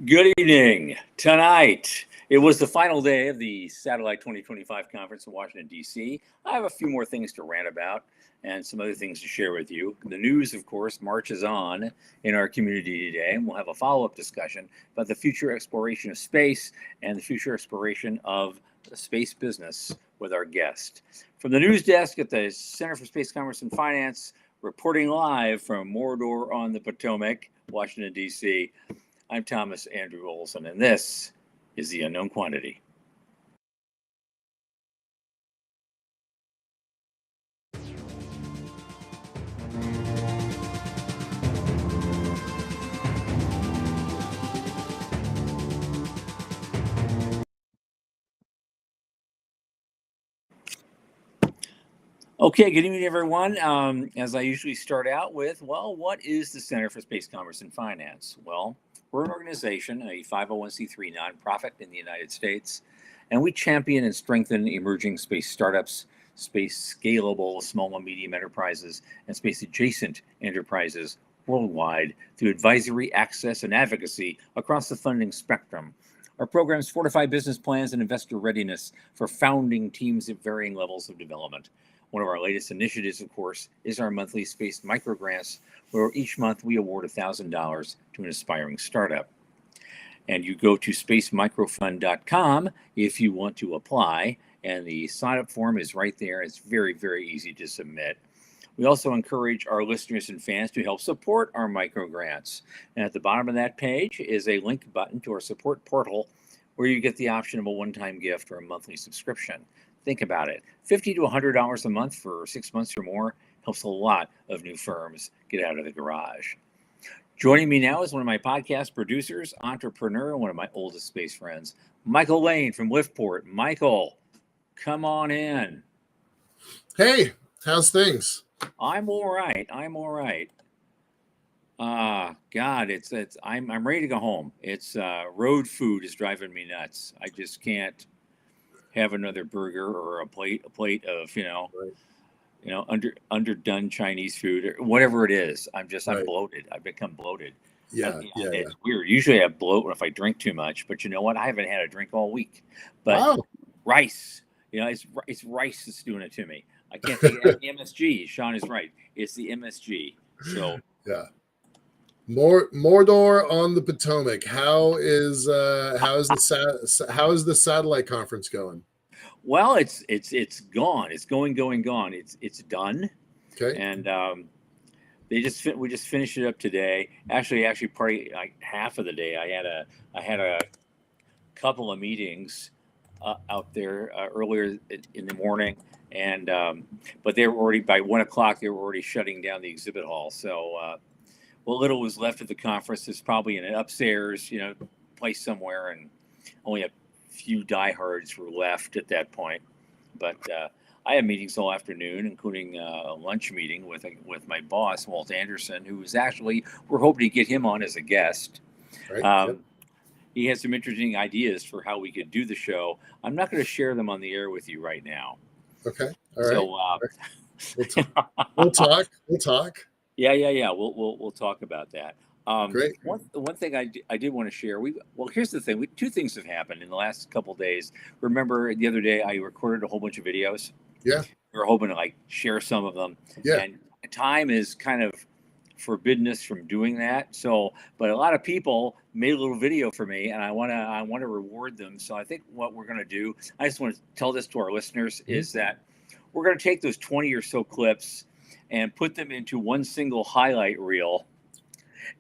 Good evening. Tonight, it was the final day of the Satellite 2025 conference in Washington, D.C. I have a few more things to rant about and some other things to share with you. The news, of course, marches on in our community today, and we'll have a follow-up discussion about the future exploration of space and the future exploration of the space business with our guest. From the news desk at the Center for Space Commerce and Finance, reporting live from Mordor on the Potomac, Washington, D.C., I'm Thomas Andrew Olson, and this is The Unknown Quantity. Okay, good evening, everyone. As I usually start out with, well, what is the Center for Space Commerce and Finance? Well, we're an organization, a 501c3 nonprofit in the United States, and we champion and strengthen emerging space startups, space scalable small and medium enterprises, and space adjacent enterprises worldwide through advisory, access, and advocacy across the funding spectrum. Our programs fortify business plans and investor readiness for founding teams at varying levels of development. One of our latest initiatives, of course, is our monthly space microgrants, where each month we award $1,000 to an aspiring startup. And you go to spacemicrofund.com if you want to apply, and the sign-up form is right there. It's very, very easy to submit. We also encourage our listeners and fans to help support our microgrants. And at the bottom of that page is a link button to our support portal, where you get the option of a one-time gift or a monthly subscription. Think about it. $50 to $100 a month for 6 months or more helps a lot of new firms get out of the garage. Joining me now is one of my podcast producers, entrepreneur, and one of my oldest space friends, Michael Lane from Liftport. Michael, come on in. Hey, how's things? I'm all right. God, I'm ready to go home. It's road food is driving me nuts. I just can't have another burger or a plate of underdone Chinese food or whatever it is. I'm bloated. I've become bloated. Yeah. It's weird. Usually I bloat if I drink too much, but you know what? I haven't had a drink all week. But wow. Rice, it's rice that's doing it to me. I can't take it. The MSG. Sean is right. It's the MSG. So yeah. Mordor on the Potomac. How is the satellite conference going? Well, it's gone. It's going. It's done. Okay. And we just finished it up today. Actually, probably like half of the day. I had a couple of meetings out there earlier in the morning, and but they were already by 1 o'clock. They were already shutting down the exhibit hall. So what little was left of the conference is probably in an upstairs, place somewhere, and only a few diehards were left at that point. But I had meetings all afternoon, including a lunch meeting with my boss, Walt Anderson, who was actually, we're hoping to get him on as a guest. Right. Yep. He has some interesting ideas for how we could do the show. I'm not going to share them on the air with you right now. Okay. All right. We'll talk. Yeah. We'll talk about that. Great. One thing I did want to share. Here's the thing. Two things have happened in the last couple of days. Remember the other day I recorded a whole bunch of videos. Yeah. We were hoping to share some of them. Yeah. And time is kind of forbidden us from doing that. So, but a lot of people made a little video for me, and I want to reward them. So I think what we're going to do, I just want to tell this to our listeners, is that we're going to take those 20 or so clips and put them into one single highlight reel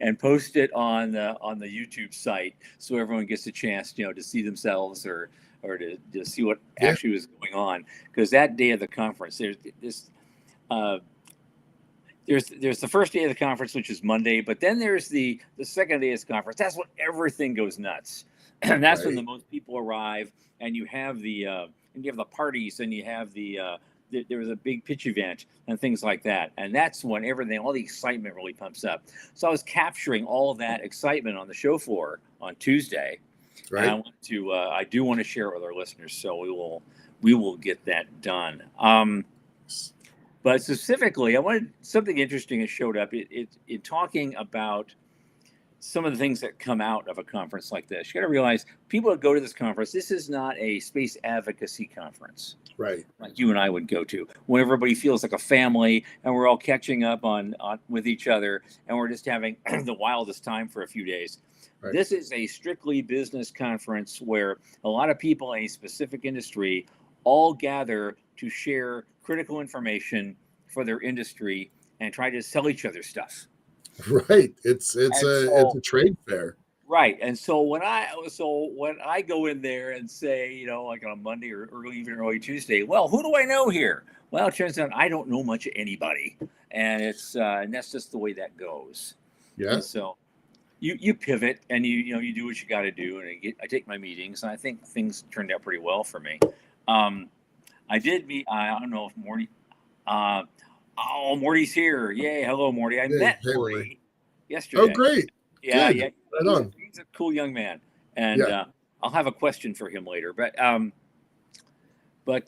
and post it on the YouTube site, so everyone gets a chance, to see themselves or to see what actually was going on. Because that day of the conference, there's the first day of the conference, which is Monday, but then there's the second day of the conference. That's when everything goes nuts, and that's when the most people arrive, and you have the parties, and you have there was a big pitch event and things like that. And that's when all the excitement really pumps up. So I was capturing all of that excitement on the show floor on Tuesday. Right. And I do want to share it with our listeners. So we will get that done. But specifically, I wanted something interesting that showed up. It talking about some of the things that come out of a conference like this. You got to realize people that go to this conference, this is not a space advocacy conference. Right. Like you and I would go to, when everybody feels like a family and we're all catching up on with each other and we're just having the wildest time for a few days. Right. This is a strictly business conference where a lot of people in a specific industry all gather to share critical information for their industry and try to sell each other stuff. Right. It's a trade fair. Right. And so when I go in there and say, like on a Monday or early Tuesday, well, who do I know here? Well, it turns out I don't know much of anybody. And and that's just the way that goes. Yeah. And so you pivot and you do what you got to do. And I take my meetings, and I think things turned out pretty well for me. I did meet, I don't know if Morty, Morty's here. Yay. Hello, Morty. I met Morty yesterday. Oh, great. Yeah. Good. Yeah. He's a cool young man. And I'll have a question for him later. But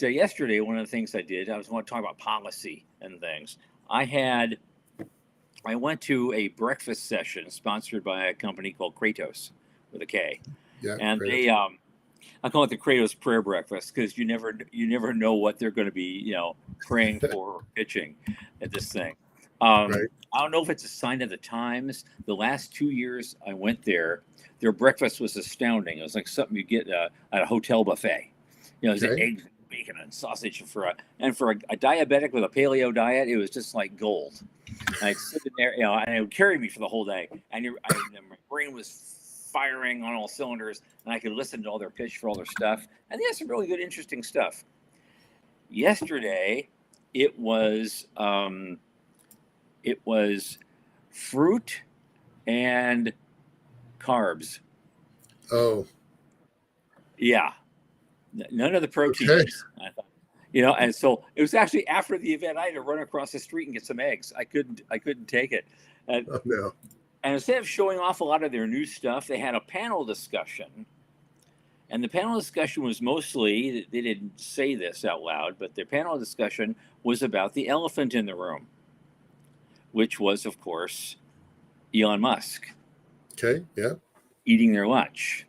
yesterday, one of the things I did, I was going to talk about policy and things. I went to a breakfast session sponsored by a company called Kratos with a K. Yeah. And Kratos. I call it the Kratos prayer breakfast because you never know what they're going to be, praying for or pitching at this thing. Right. I don't know if it's a sign of the times. The last 2 years I went there, their breakfast was astounding. It was like something you get at a hotel buffet. There's eggs, and bacon, and sausage for a diabetic with a paleo diet. It was just like gold. And I'd sit in there, and it would carry me for the whole day. And my brain was firing on all cylinders, and I could listen to all their pitch for all their stuff. And they had some really good, interesting stuff. Yesterday, it was fruit and carbs. Oh. Yeah. None of the proteins. Okay. I thought, and so it was actually after the event, I had to run across the street and get some eggs. I couldn't take it. Oh, no. And instead of showing off a lot of their new stuff, they had a panel discussion. And the panel discussion was mostly, they didn't say this out loud, but their panel discussion was about the elephant in the room, which was, of course, Elon Musk. Okay, yeah. Eating their lunch.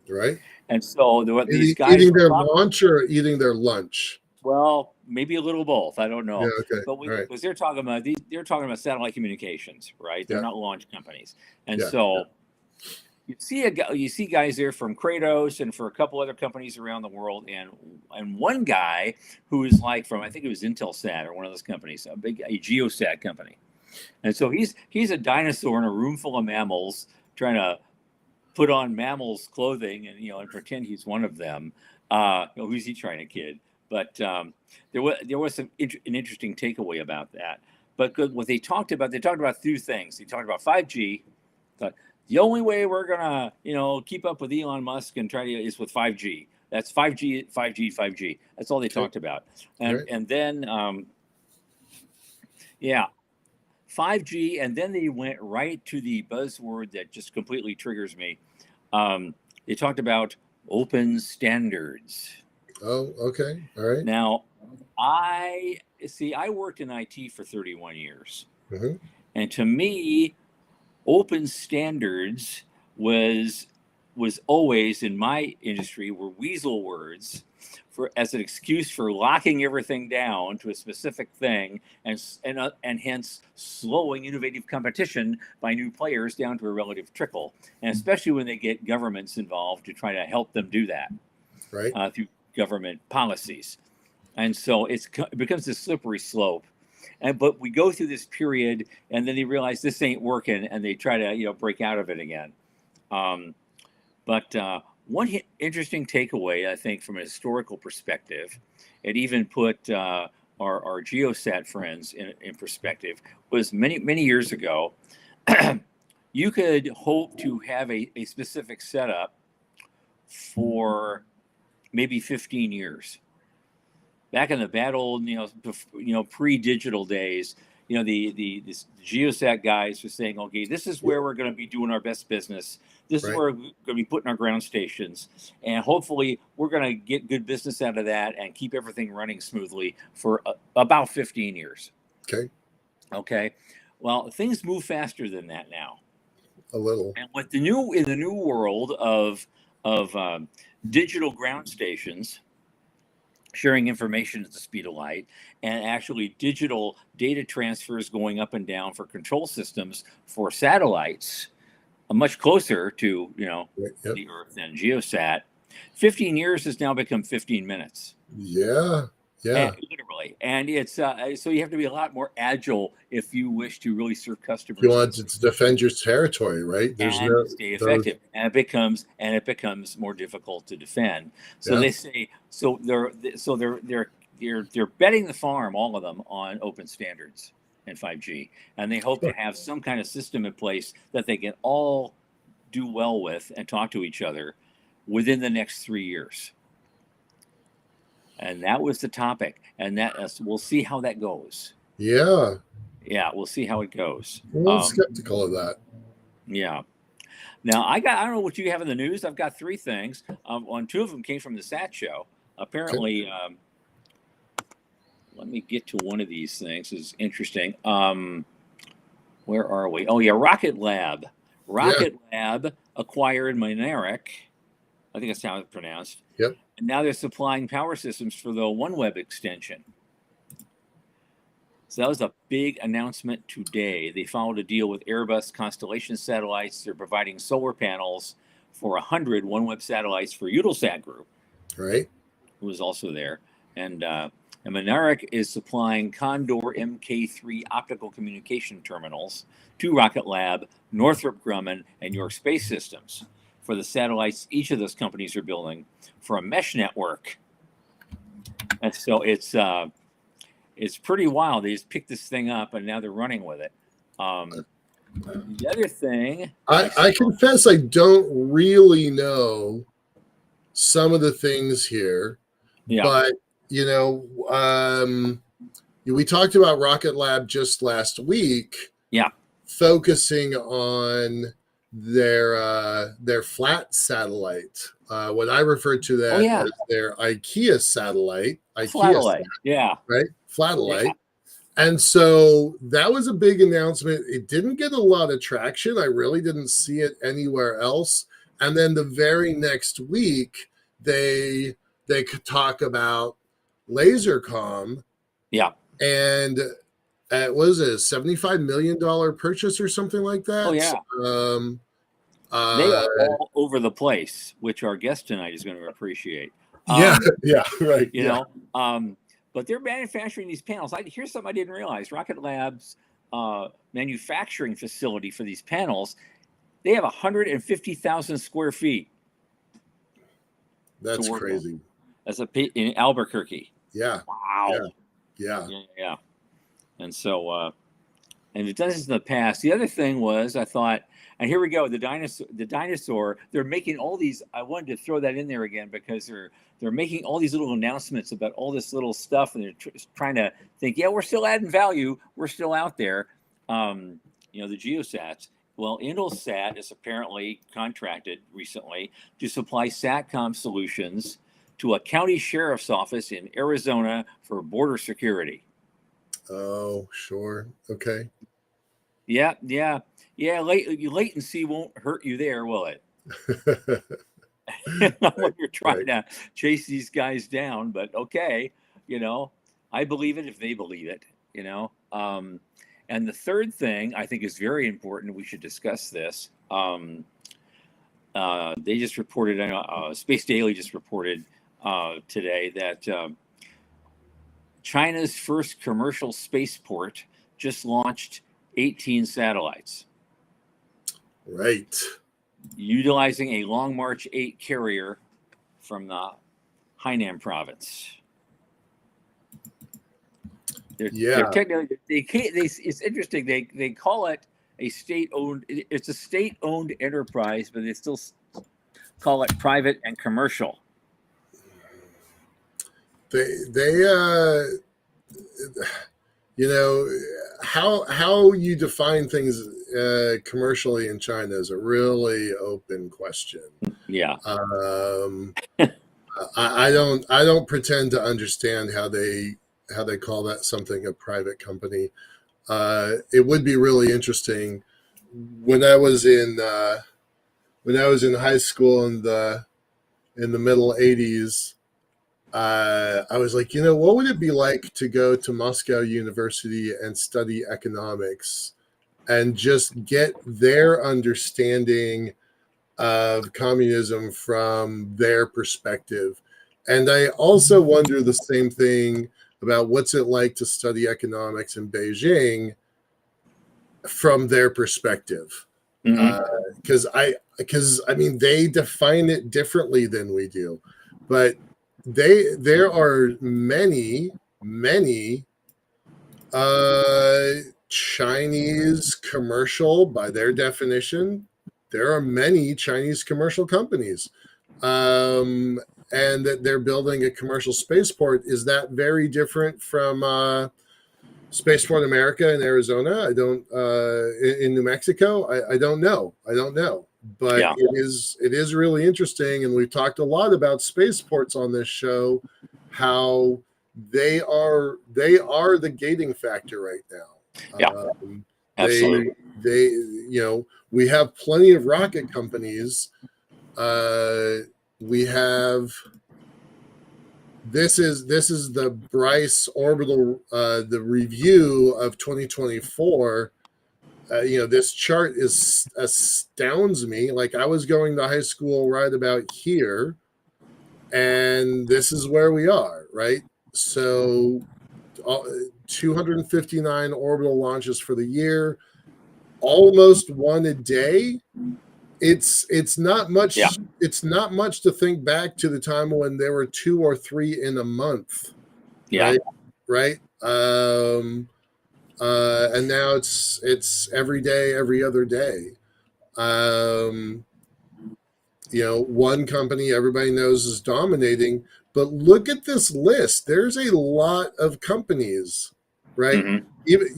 Right. And so these guys eating their lunch or eating their lunch? Well, maybe a little both. I don't know. Yeah, okay. But because they're talking about satellite communications, right? They're not launch companies. And you see guys there from Kratos and for a couple other companies around the world, and one guy who is like from, I think it was Intelsat or one of those companies, a geosat company. And so he's a dinosaur in a room full of mammals trying to put on mammals clothing and pretend he's one of them. Who's he trying to kid? But there was an interesting takeaway about that. But what they talked about two things. They talked about 5G. Thought the only way we're gonna keep up with Elon Musk and is with 5G. That's 5G, 5G, 5G. That's all they talked about. And then 5G, and then they went right to the buzzword that just completely triggers me. They talked about open standards. Oh, okay. All right. Now, I worked in IT for 31 years. Mm-hmm. And to me, open standards was always in my industry were weasel words as an excuse for locking everything down to a specific thing and hence slowing innovative competition by new players down to a relative trickle. And especially when they get governments involved to try to help them do that. Right. Through government policies. And so it becomes this slippery slope. But we go through this period and then they realize this ain't working and they try to break out of it again. But one interesting takeaway, I think, from a historical perspective, it even put our geosat friends in perspective, was many years ago, you could hope to have a specific setup for maybe 15 years. Back in the bad old, pre-digital days, the geosat guys were saying, okay, this is where we're going to be doing our best business. This is where we're going to be putting our ground stations. And hopefully we're going to get good business out of that and keep everything running smoothly for about 15 years. Okay. Well, things move faster than that now. a little. And with the new in the new world of digital ground stations sharing information at the speed of light, and actually digital data transfers going up and down for control systems for satellites, much closer to Yep. the Earth than Geosat. 15 years has now become 15 minutes. Yeah. Yeah. Literally, and it's so you have to be a lot more agile if you wish to really serve customers. You want to defend your territory, right? There's and stay effective, and it becomes more difficult to defend. So they say they're betting the farm, all of them, on open standards and 5G, and they hope to have some kind of system in place that they can all do well with and talk to each other within the next 3 years. And that was the topic, and we'll see how that goes. Yeah, we'll see how it goes. I'm skeptical of that. Yeah. Now I don't know what you have in the news. I've got 3 things. On 2 of them came from the SAT show. Apparently, let me get to one of these things. It's interesting. Where are we? Oh yeah, Rocket Lab. Lab acquired Mynaric. I think that's how it's pronounced. Yep. And now they're supplying power systems for the OneWeb extension. So that was a big announcement today. They followed a deal with Airbus Constellation Satellites. They're providing solar panels for 100 OneWeb satellites for Eutelsat Group, right? Who was also there. And Mynaric is supplying Condor Mk3 optical communication terminals to Rocket Lab, Northrop Grumman, and York Space Systems for the satellites each of those companies are building for a mesh network. And so it's pretty wild. They just picked this thing up and now they're running with it. The other thing, I confess I don't really know some of the things here, but we talked about Rocket Lab just last week. Yeah, focusing on their flat satellite. What I refer to that as their IKEA satellite. Flatellite. Yeah. Right? Flatellite. Yeah. And so that was a big announcement. It didn't get a lot of traction. I really didn't see it anywhere else. And then the very next week, they could talk about LaserCom. Yeah. And was it a $75 million purchase or something like that? Oh, yeah. They are all over the place, which our guest tonight is going to appreciate. Right. You know, but they're manufacturing these panels. Here's something I didn't realize. Rocket Lab's manufacturing facility for these panels, they have 150,000 square feet. That's crazy. That's in Albuquerque. Yeah. Wow. Yeah. And so, and it does this in the past. The other thing was, I thought, and here we go, the dinosaur. They're making all these. I wanted to throw that in there again because they're making all these little announcements about all this little stuff, and they're trying to think, we're still adding value. We're still out there. The Geosats. Well, Intelsat is apparently contracted recently to supply SATCOM solutions to a county sheriff's office in Arizona for border security. Oh, sure. Okay. Yeah. Latency won't hurt you there, will it? When you're trying to chase these guys down, but okay, I believe it if they believe it, And the third thing I think is very important. We should discuss this. They just reported, Space Daily just reported today that China's first commercial spaceport just launched 18 satellites. Right. Utilizing a Long March 8 carrier from the Hainan province. They're technically, it's interesting. They call it a state-owned. It's a state-owned enterprise, but they still call it private and commercial. How you define things commercially in China is a really open question. Yeah. I don't pretend to understand how they call that something a private company. It would be really interesting when I was in high school in the middle '80s, I was like, what would it be like to go to Moscow University and study economics and just get their understanding of communism from their perspective? And I also wonder the same thing about what's it like to study economics in Beijing from their perspective. Because I mean, they define it differently than we do, but there are many Chinese commercial, by their definition, there are many Chinese commercial companies, and that they're building a commercial spaceport. Is that very different from Spaceport America in Arizona? I don't. In New Mexico, I don't know. But Yeah. it is really interesting, and we've talked a lot about spaceports on this show, how they are the gating factor right now. Yeah. Absolutely. We have plenty of rocket companies. We have. This is the Bryce orbital, the review of 2024. This chart astounds me. Like, I was going to high school right about here, and this is where we are, right? So 259 orbital launches for the year, almost one a day. It's not much. Yeah. It's not much to think back to the time when there were 2 or 3 in a month. Yeah. Right. And now it's every day, every other day. One company everybody knows is dominating, but look at this list. There's a lot of companies, right? Mhm. Even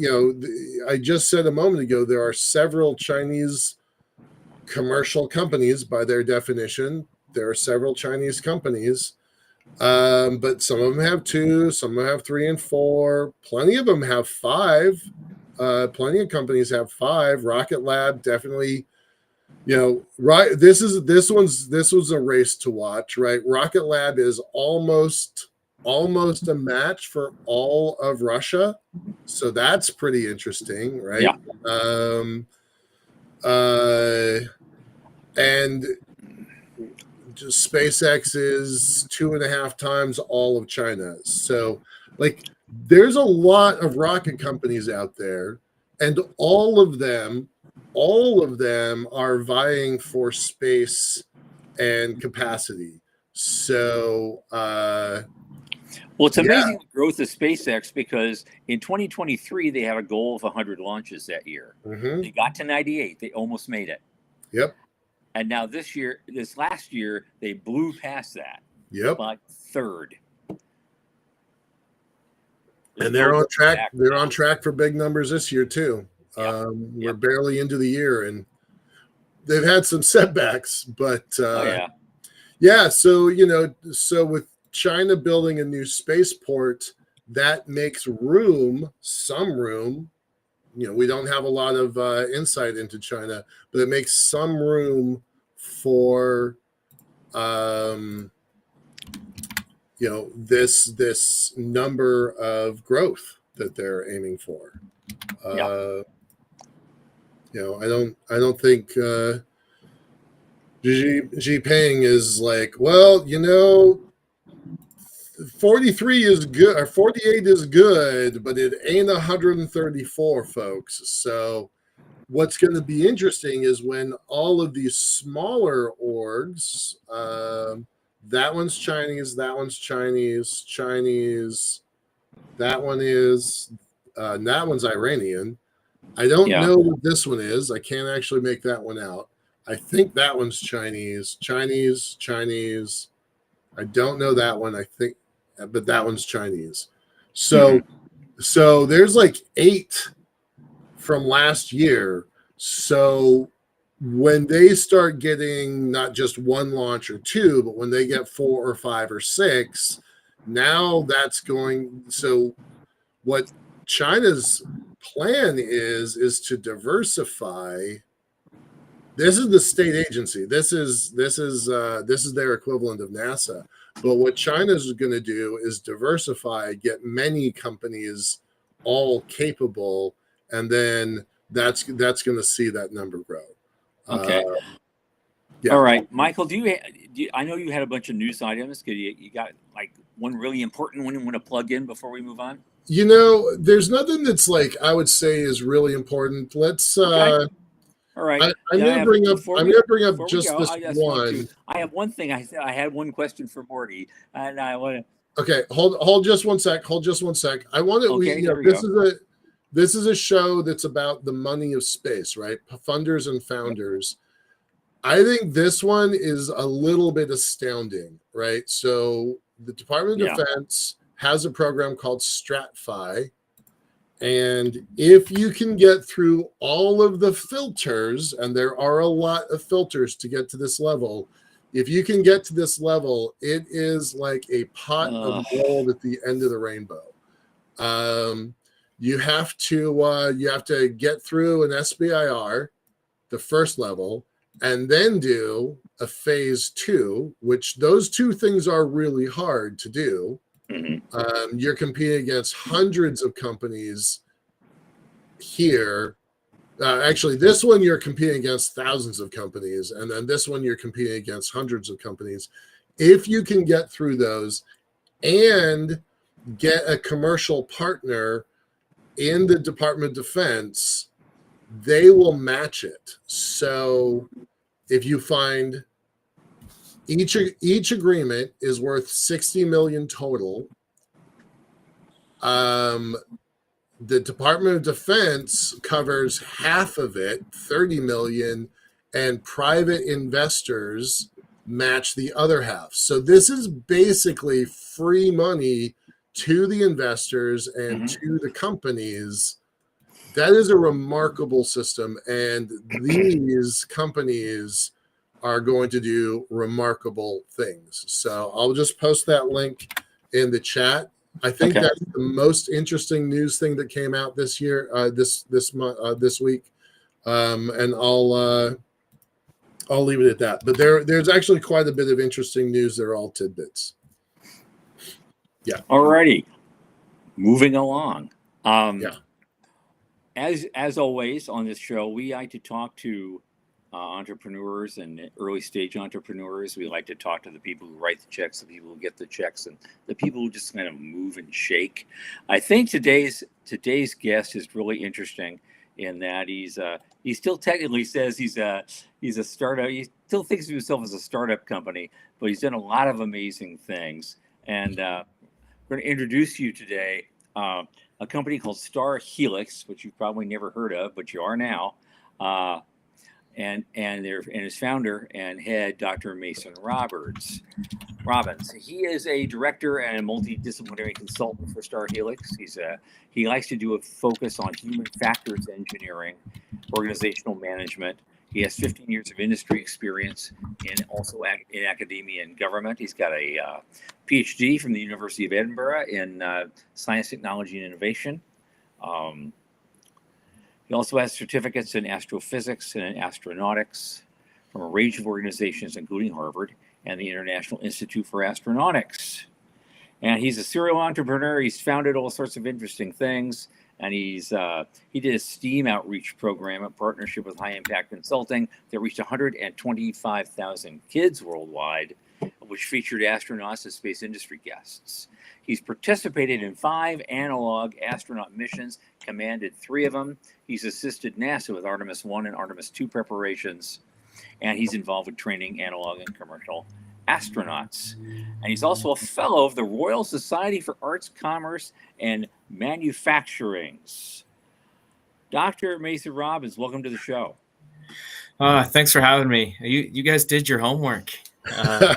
I just said a moment ago, there are several Chinese commercial companies. By their definition, there are several Chinese companies, but some of them have 2, some of them have 3 and 4. Plenty of them have 5. Plenty of companies have 5. Rocket Lab definitely. Right. This was a race to watch, right? Rocket Lab is almost a match for all of Russia, so that's pretty interesting, right? Yeah. And just SpaceX is 2.5 times all of China. So, like, there's a lot of rocket companies out there, and all of them are vying for space and capacity. So, Well, it's amazing the growth of SpaceX, because in 2023 they had a goal of 100 launches that year. Mm-hmm. They got to 98. They almost made it. Yep. And now this last year, they blew past that. Yep. By third. And they're on track. They're on track for big numbers this year too. Yep. We're barely into the year, and they've had some setbacks, but yeah. So with China building a new spaceport, that makes some room. We don't have a lot of insight into China, but it makes some room for this number of growth that they're aiming for. I don't think Xi Jinping is like, 43 is good, or 48 is good, but it ain't 134, folks. So what's going to be interesting is when all of these smaller orgs, that one's Chinese, that one's Chinese, that one is, that one's Iranian. I don't know what this one is. I can't actually make that one out. I think that one's Chinese. I don't know that one. I think, but that one's Chinese. So there's like 8 from last year. So when they start getting not just 1 launch or 2, but when they get 4 or 5 or 6, now that's going. So what China's plan is to diversify. This is the state agency. This is their equivalent of NASA. But what China's going to do is diversify, get many companies all capable, and then that's going to see that number grow. Okay. Yeah. All right, Michael. Do you? I know you had a bunch of news items. You got like one really important one you want to plug in before we move on? There's nothing that's like I would say is really important. Let's. Okay. All right. I'm going to bring up. I'm going to bring up just this one. I have one thing. I had one question for Morty, and I want to. Okay, hold just one sec. Hold just one sec. I want to. Okay, this is a show that's about the money of space, right? Funders and founders. I think this one is a little bit astounding, right? So the Department of Defense has a program called StratFi. And if you can get through all of the filters, and there are a lot of filters to get to this level, if you can get to this level, it is like a pot of gold at the end of the rainbow. You have to get through an SBIR, the first level, and then do a phase 2, which those two things are really hard to do. Mm-hmm. You're competing against hundreds of companies here. Actually, this one you're competing against thousands of companies, and then this one you're competing against hundreds of companies. If you can get through those and get a commercial partner in the Department of Defense, they will match it. So if you find each agreement is worth $60 million total, the Department of Defense covers half of it, $30 million, and private investors match the other half. So this is basically free money to the investors and to the companies. That is a remarkable system, and these companies are going to do remarkable things. So I'll just post that link in the chat. I think that's the most interesting news thing that came out this year, this week, and I'll leave it at that. But there's actually quite a bit of interesting news. They're all tidbits. Yeah. Alrighty, moving along. As always on this show, we like to talk to entrepreneurs and early stage entrepreneurs. We like to talk to the people who write the checks, the people who get the checks, and the people who just kind of move and shake. I think today's guest is really interesting in that he still technically says he's a startup. He still thinks of himself as a startup company, but he's done a lot of amazing things. And we're going to introduce you today a company called Star Helix, which you've probably never heard of, but you are now. And his founder and head, Dr. Mason Robbins. He is a director and a multidisciplinary consultant for Star Helix. He likes to do a focus on human factors engineering, organizational management. He has 15 years of industry experience in academia and government. He's got a PhD from the University of Edinburgh in science, technology, and innovation. He also has certificates in astrophysics and in astronautics from a range of organizations, including Harvard and the International Institute for Astronautics. And he's a serial entrepreneur. He's founded all sorts of interesting things. And he did a STEAM outreach program in partnership with High Impact Consulting that reached 125,000 kids worldwide, which featured astronauts as space industry guests. He's participated in 5 analog astronaut missions, commanded 3 of them. He's assisted NASA with Artemis 1 and Artemis 2 preparations, and he's involved with training analog and commercial astronauts. And he's also a fellow of the Royal Society for Arts, Commerce, and Manufacturing. Dr. Mason Robbins, welcome to the show. Thanks for having me. You guys did your homework. That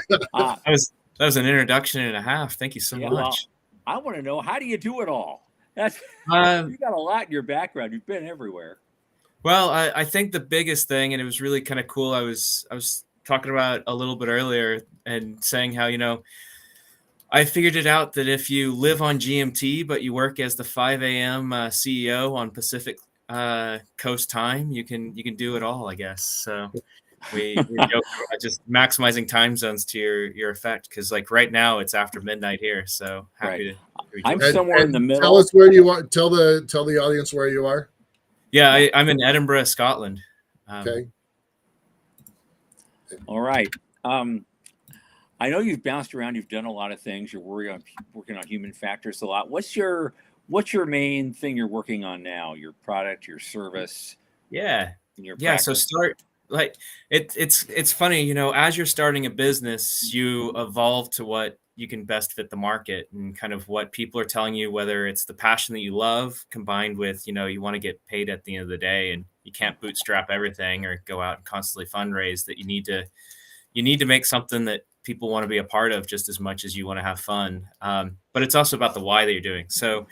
was an introduction and a half. Thank you so much. Well, I want to know, how do you do it all? You got a lot in your background. You've been everywhere. Well, I think the biggest thing, and it was really kind of cool. I was talking about a little bit earlier and saying how, I figured it out that if you live on GMT, but you work as the 5 a.m. CEO on Pacific Coast time, you can do it all, I guess. So we joke about just maximizing time zones to your effect, because like right now it's after midnight here. So Right. happy to I'm join. somewhere in the Tell middle. us where you are. Tell the audience where you are. Yeah, I'm in Edinburgh, Scotland. Okay. All right. I know you've bounced around. You've done a lot of things. You're working on human factors a lot. What's your main thing you're working on now? Your product, your service, Yeah. in your Yeah. So practice? like it's funny, you know, as you're starting a business, you evolve to what you can best fit the market and kind of what people are telling you, whether it's the passion that you love combined with, you know, you want to get paid at the end of the day and you can't bootstrap everything or go out and constantly fundraise, that you need to make something that people want to be a part of just as much as you want to have fun. But it's also about the why that you're doing. So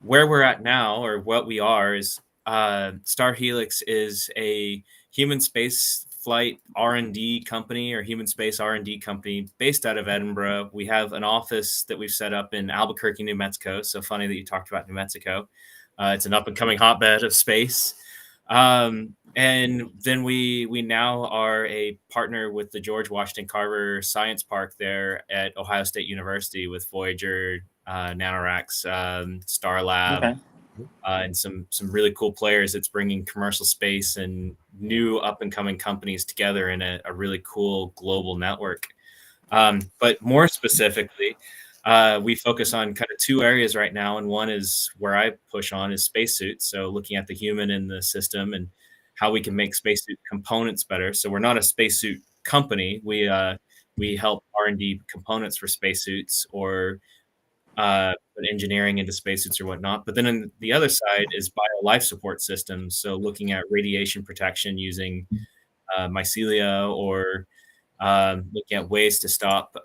where we're at now, or what we are, is Star Helix is a human space flight R&D company, or human space R&D company based out of Edinburgh. We have an office that we've set up in Albuquerque, New Mexico. So funny that you talked about New Mexico. It's an up and coming hotbed of space. And then we now are a partner with the George Washington Carver Science Park there at Ohio State University with Voyager, Nanoracks, Star Lab, Okay. and some really cool players. It's bringing commercial space and new up and coming companies together in a really cool global network. But more specifically, we focus on kind of two areas right now, and one is where I push on is spacesuits. So looking at the human in the system and how we can make spacesuit components better. So we're not a spacesuit company. We help R&D components for spacesuits, or put engineering into spacesuits or whatnot. But then on the other side is bio life support systems. So looking at radiation protection using mycelia, or looking at ways to stop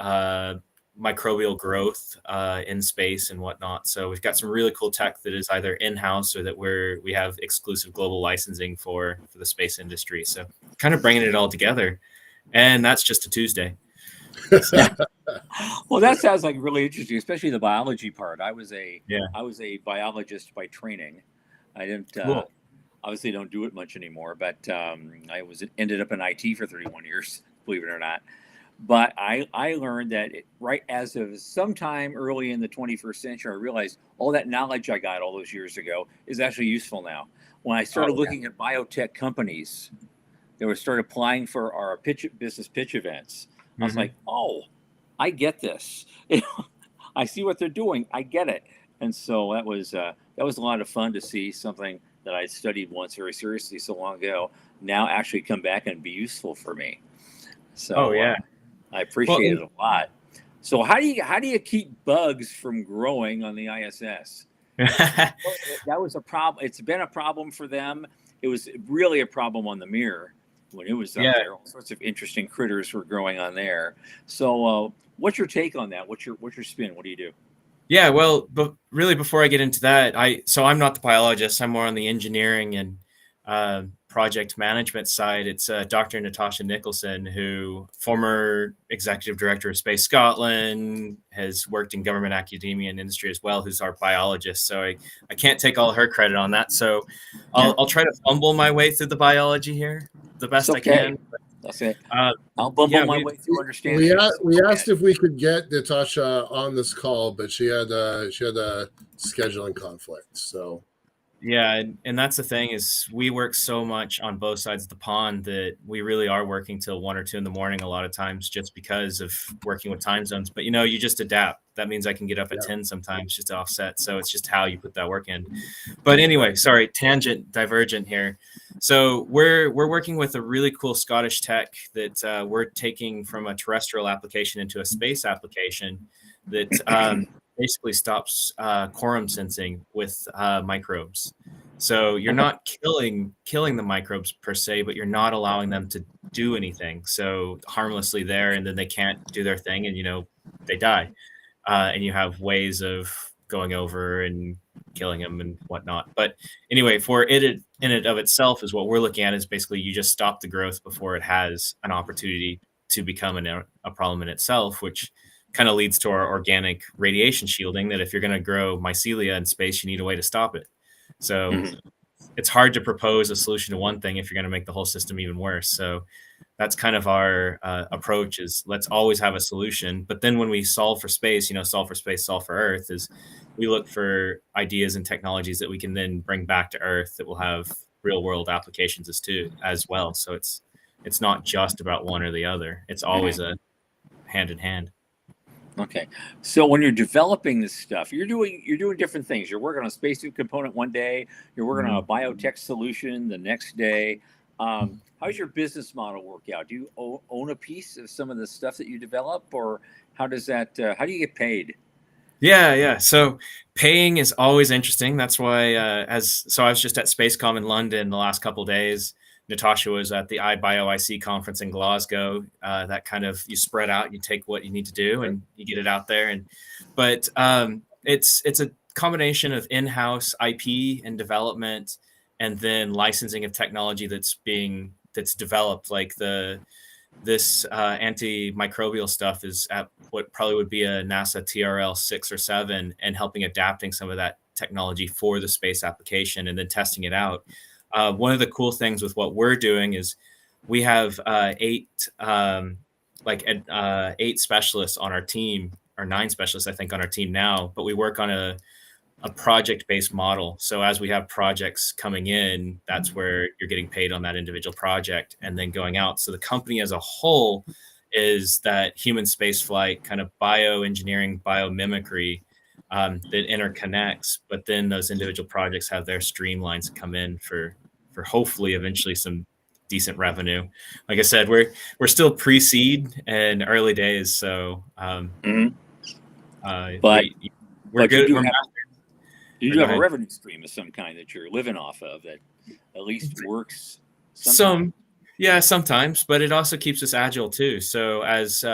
microbial growth in space and whatnot. So we've got some really cool tech that is either in-house or that we have exclusive global licensing for the space industry. So kind of bringing it all together, and that's just a Tuesday. Well, that sounds like really interesting, especially the biology part. I was a biologist by training. I didn't Cool. obviously don't do it much anymore, but ended up in IT for 31 years, believe it or not. But I learned that right as of sometime early in the 21st century, I realized all that knowledge I got all those years ago is actually useful now. When I started looking at biotech companies that would start applying for our business pitch events, I was like, oh, I get this. I see what they're doing. I get it. And so that was a lot of fun to see something that I studied once very seriously so long ago now actually come back and be useful for me. So I appreciate it a lot. So how do you keep bugs from growing on the ISS? That was a problem. It's been a problem for them. It was really a problem on the Mir when it was up there. All sorts of interesting critters were growing on there. So what's your take on that? What's your spin? What do you do? Yeah, well, but really before I get into that, I'm not the biologist. I'm more on the engineering and project management side. It's Dr. Natasha Nicholson, who former executive director of Space Scotland, has worked in government, academia, and industry as well, who's our biologist. So I can't take all her credit on that. So I'll try to fumble my way through the biology here the best I can. That's it. I'll bumble my way through understanding. We asked if we could get Natasha on this call, but she had a scheduling conflict. So yeah, and that's the thing, is we work so much on both sides of the pond that we really are working till 1 or 2 in the morning a lot of times, just because of working with time zones. But you just adapt. That means I can get up at 10 sometimes just to offset. So it's just how you put that work in. But anyway, sorry, divergent here. So we're working with a really cool Scottish tech that we're taking from a terrestrial application into a space application that basically stops quorum sensing with microbes. So you're not killing the microbes per se, but you're not allowing them to do anything. So harmlessly there, and then they can't do their thing, and they die. And you have ways of going over and killing them and whatnot. But anyway, for it in and of itself, is what we're looking at, is basically you just stop the growth before it has an opportunity to become a problem in itself, which kind of leads to our organic radiation shielding, that if you're going to grow mycelia in space, you need a way to stop it. So Mhm. it's hard to propose a solution to one thing if you're going to make the whole system even worse. So that's kind of our approach, is let's always have a solution. But then when we solve for space, solve for space, solve for Earth, is we look for ideas and technologies that we can then bring back to Earth that will have real world applications as well. So it's not just about one or the other. It's always a hand in hand. Okay. So when you're developing this stuff, you're doing different things. You're working on a spacesuit component one day, you're working on a biotech solution the next day. How's your business model work out? Do you own a piece of some of the stuff that you develop, or how does that? How do you get paid? Yeah. So paying is always interesting. That's why, I was just at Spacecom in London the last couple of days. Natasha was at the iBioIC conference in Glasgow. That kind of, you spread out, you take what you need to do, and you get it out there. But it's a combination of in-house IP and development, and then licensing of technology that's developed. Like this antimicrobial stuff is at what probably would be a NASA TRL 6 or 7, and helping adapting some of that technology for the space application and then testing it out. One of the cool things with what we're doing is we have 8 specialists on our team, or 9 specialists, I think, on our team now, but we work on a project-based model. So as we have projects coming in, that's where you're getting paid on that individual project and then going out. So the company as a whole is that human space flight kind of bioengineering, biomimicry that interconnects, but then those individual projects have their streamlines come in for hopefully eventually some decent revenue. Like I said, we're still pre-seed and early days, so But we're good. You do have a revenue stream of some kind that you're living off of that at least works sometimes. Sometimes, but it also keeps us agile too. So as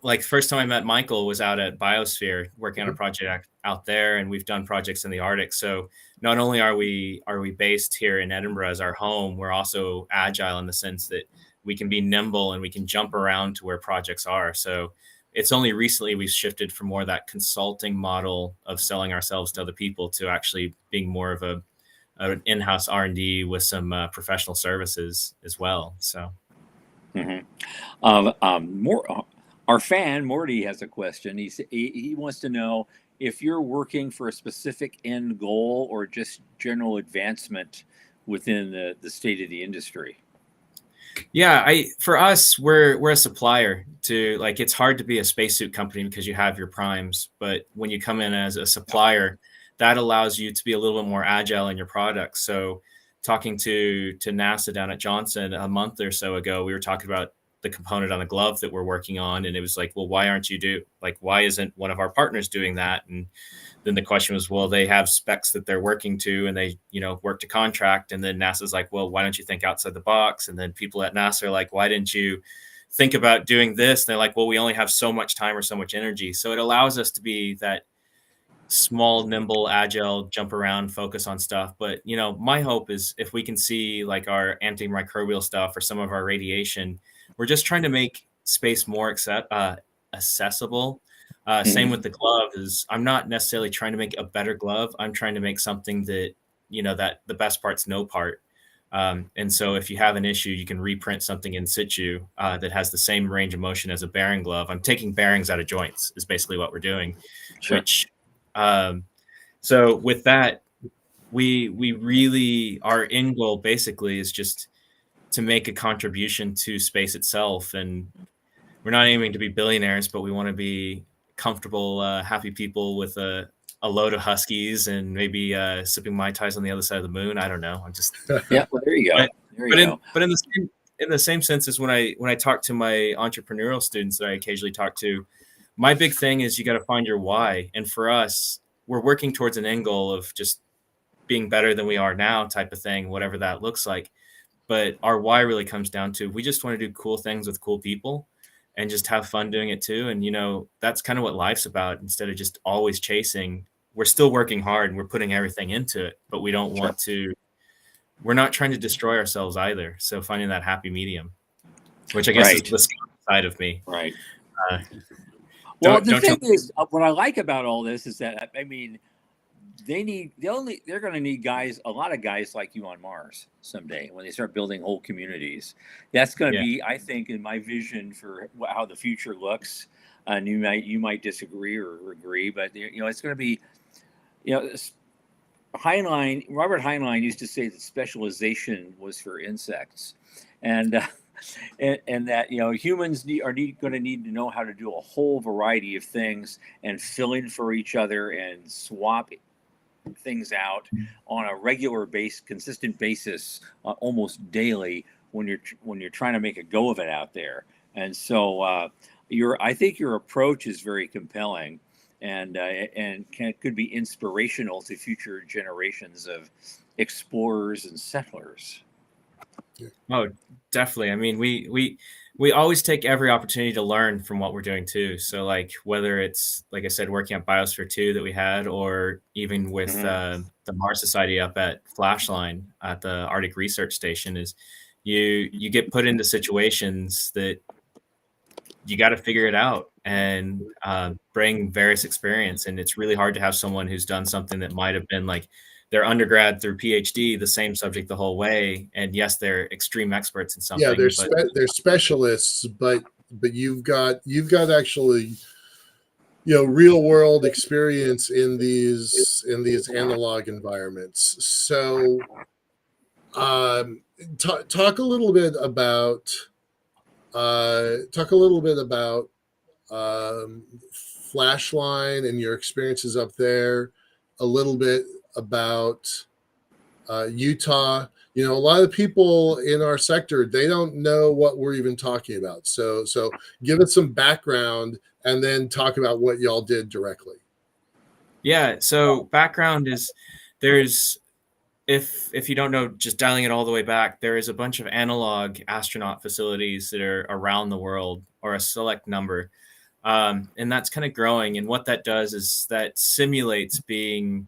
like first time I met Michael was out at Biosphere working on a project out there, and we've done projects in the Arctic. So not only are we based here in Edinburgh as our home, we're also agile in the sense that we can be nimble and we can jump around to where projects are. So it's only recently we've shifted from more of that consulting model of selling ourselves to other people to actually being more of an in-house R&D with some professional services as well. So, our fan Morty has a question. He wants to know if you're working for a specific end goal or just general advancement within the state of the industry. Yeah, for us, we're a supplier to, like, it's hard to be a spacesuit company because you have your primes, but when you come in as a supplier, that allows you to be a little bit more agile in your products. So talking to NASA down at Johnson a month or so ago, we were talking about the component on the glove that we're working on, and it was like, well, why isn't one of our partners doing that? And then the question was, well, they have specs that they're working to, and they, work to contract. And then NASA's like, well, why don't you think outside the box? And then people at NASA are like, why didn't you think about doing this? And they're like, well, we only have so much time or so much energy. So it allows us to be that small, nimble, agile, jump around, focus on stuff. But, my hope is if we can see like our antimicrobial stuff or some of our radiation, we're just trying to make space more accessible. Same with the glove. Is I'm not necessarily trying to make a better glove. I'm trying to make something that, that the best part's no part. And so if you have an issue, you can reprint something in situ that has the same range of motion as a bearing glove. I'm taking bearings out of joints is basically what we're doing. Sure. Which, so with that, we really, our end goal basically is just to make a contribution to space itself. And we're not aiming to be billionaires, but we want to be comfortable, happy people with a load of Huskies and maybe sipping Mai Tais on the other side of the moon. I don't know. I'm just yeah. Well, there you go. But in the same sense as when I talk to my entrepreneurial students that I occasionally talk to, my big thing is you got to find your why. And for us, we're working towards an end goal of just being better than we are now, type of thing, whatever that looks like. But our why really comes down to we just want to do cool things with cool people and just have fun doing it too. And, that's kind of what life's about. Instead of just always chasing, we're still working hard and we're putting everything into it, but we don't want to, we're not trying to destroy ourselves either. So finding that happy medium, which I guess is the side of me. Right. Well, the Don't tell thing is, what I like about all this is that, I mean, they're going to need guys, a lot of guys like you on Mars someday when they start building whole communities. That's going to Yeah. be, I think, in my vision for how the future looks. And you might disagree or agree, but it's going to be, Robert Heinlein used to say that specialization was for insects, and and that humans going to need to know how to do a whole variety of things and fill in for each other and swap things out on a regular consistent basis, almost daily when you're trying to make a go of it out there. And so I think your approach is very compelling, and could be inspirational to future generations of explorers and settlers. Oh, definitely. I mean, we always take every opportunity to learn from what we're doing too. So like whether it's, like I said, working at Biosphere 2 that we had, or even with the Mars Society up at Flashline at the Arctic Research Station, is you get put into situations that you got to figure it out and bring various experience. And it's really hard to have someone who's done something that might have been like their undergrad through PhD, the same subject the whole way. And yes, they're extreme experts in something. Yeah, they're specialists, but you've got actually real world experience in these analog environments. So talk a little bit about Flashline and your experiences up there, a little bit about Utah. A lot of people in our sector, they don't know what we're even talking about. So give us some background and then talk about what y'all did directly. Yeah. So background is there's, if you don't know, just dialing it all the way back, there is a bunch of analog astronaut facilities that are around the world, or a select number. And that's kind of growing. And what that does is that simulates being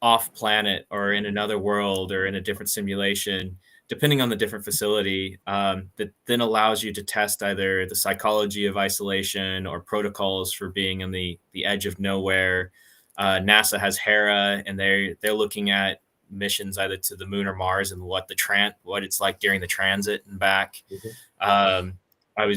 off planet or in another world or in a different simulation, depending on the different facility, that then allows you to test either the psychology of isolation or protocols for being on the edge of nowhere. NASA has Hera, and they're looking at missions either to the moon or Mars and what it's like during the transit and back. Mm-hmm. I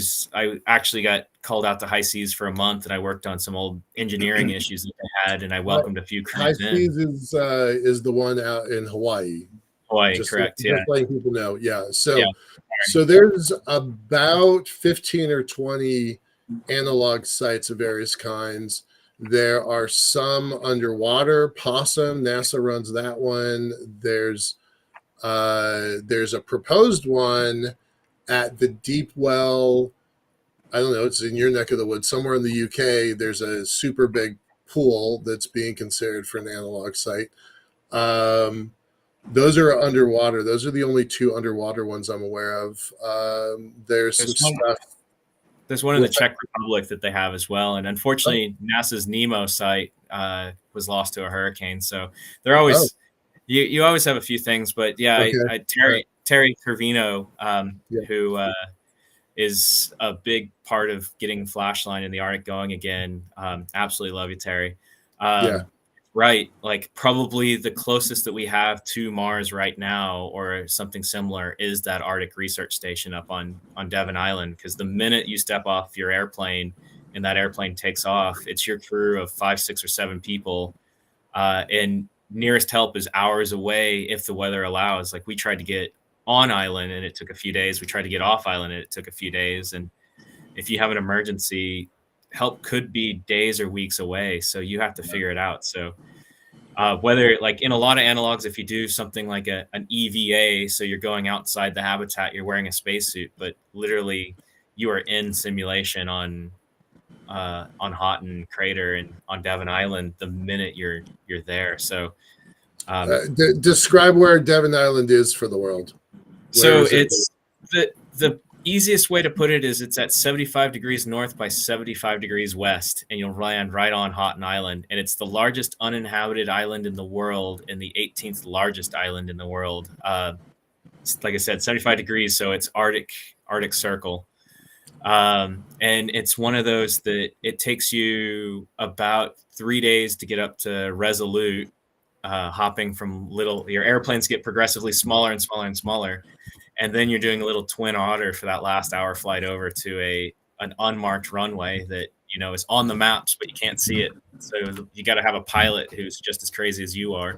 actually got called out to high seas for a month, and I worked on some old engineering issues that they had, and I welcomed a few crews in. High seas is the one out in Hawaii. Correct. Just letting people know. Yeah. So there's about 15 or 20 analog sites of various kinds. There are some underwater. Possum, NASA runs that one. There's a proposed one at the Deep Well. I don't know, it's in your neck of the woods, somewhere in the UK. There's a super big pool that's being considered for an analog site. Those are underwater. Those are the only two underwater ones I'm aware of. There's some stuff. There's one in the Czech Republic that they have as well. And unfortunately, NASA's Nemo site was lost to a hurricane. So they're always, you always have a few things. But yeah, okay. Terry Curvino, who is a big part of getting Flashline in the Arctic going again. Absolutely love you, Terry. Right. Like probably the closest that we have to Mars right now or something similar is that Arctic Research Station up on Devon Island. Because the minute you step off your airplane and that airplane takes off, it's your crew of 5, 6, or 7 people. And nearest help is hours away if the weather allows. Like we tried to get on island and it took a few days. We tried to get off island and it took a few days. And if you have an emergency, help could be days or weeks away. So you have to figure it out. So whether like in a lot of analogs, if you do something like an EVA, so you're going outside the habitat, you're wearing a spacesuit, but literally you are in simulation on Houghton Crater and on Devon Island the minute you're there. So describe where Devon Island is for the world. So it's the easiest way to put it is it's at 75 degrees north by 75 degrees west, and you'll land right on Houghton Island. And it's the largest uninhabited island in the world and the 18th largest island in the world. Like I said, 75 degrees, so it's Arctic Circle. And it's one of those that it takes you about 3 days to get up to Resolute, hopping from your airplanes get progressively smaller and smaller and smaller. And then you're doing a little twin otter for that last hour flight over to an unmarked runway that, is on the maps, but you can't see it. So you got to have a pilot who's just as crazy as you are.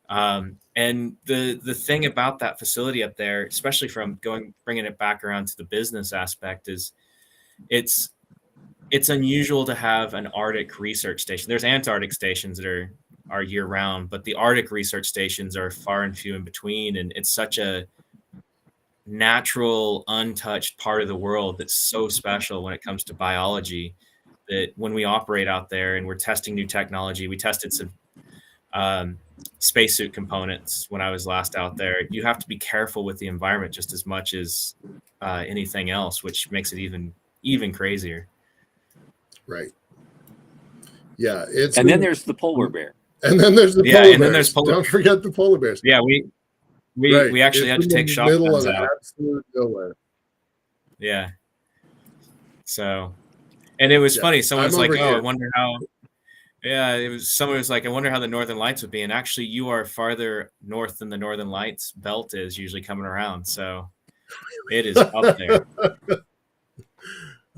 And the thing about that facility up there, especially from bringing it back around to the business aspect, is it's unusual to have an Arctic research station. There's Antarctic stations that are year round, but the Arctic research stations are far and few in between. And it's such a natural, untouched part of the world that's so special when it comes to biology, that when we operate out there and we're testing new technology, we tested some spacesuit components when I was last out there. You have to be careful with the environment just as much as anything else, which makes it even crazier. Right. Yeah. And then there's the polar bear. And then there's the polar bears. Then there's Don't forget the polar bears. Yeah, we actually had to take shotguns out. Absolute nowhere. Yeah. So, and it was funny. Someone's like, "Oh, I wonder how." Yeah, someone was like, "I wonder how the Northern Lights would be." And actually, you are farther north than the Northern Lights belt is usually coming around. So, it is up there.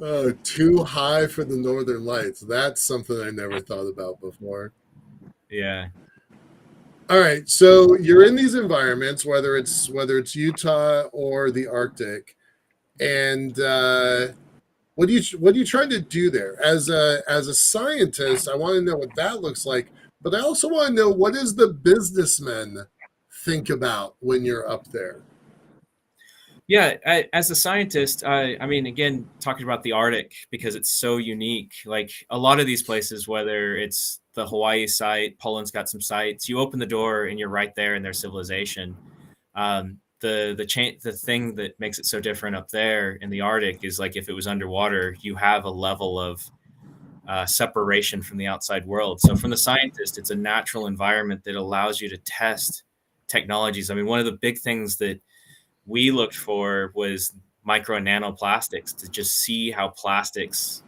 Oh, too high for the Northern Lights. That's something I never thought about before. Yeah. All right, so you're in these environments, whether it's Utah or the Arctic, and what are you trying to do there as a scientist? I want to know what that looks like, but I also want to know, what does the businessman think about when you're up there? Yeah, as a scientist, I mean, again, talking about the Arctic, because it's so unique. Like a lot of these places, whether it's the Hawaii site, Poland's got some sites, you open the door and you're right there in their civilization. The thing that makes it so different up there in the Arctic is, like, if it was underwater, you have a level of separation from the outside world. So from the scientist, it's a natural environment that allows you to test technologies. I mean, one of the big things that we looked for was micro and nanoplastics, to just see how plastics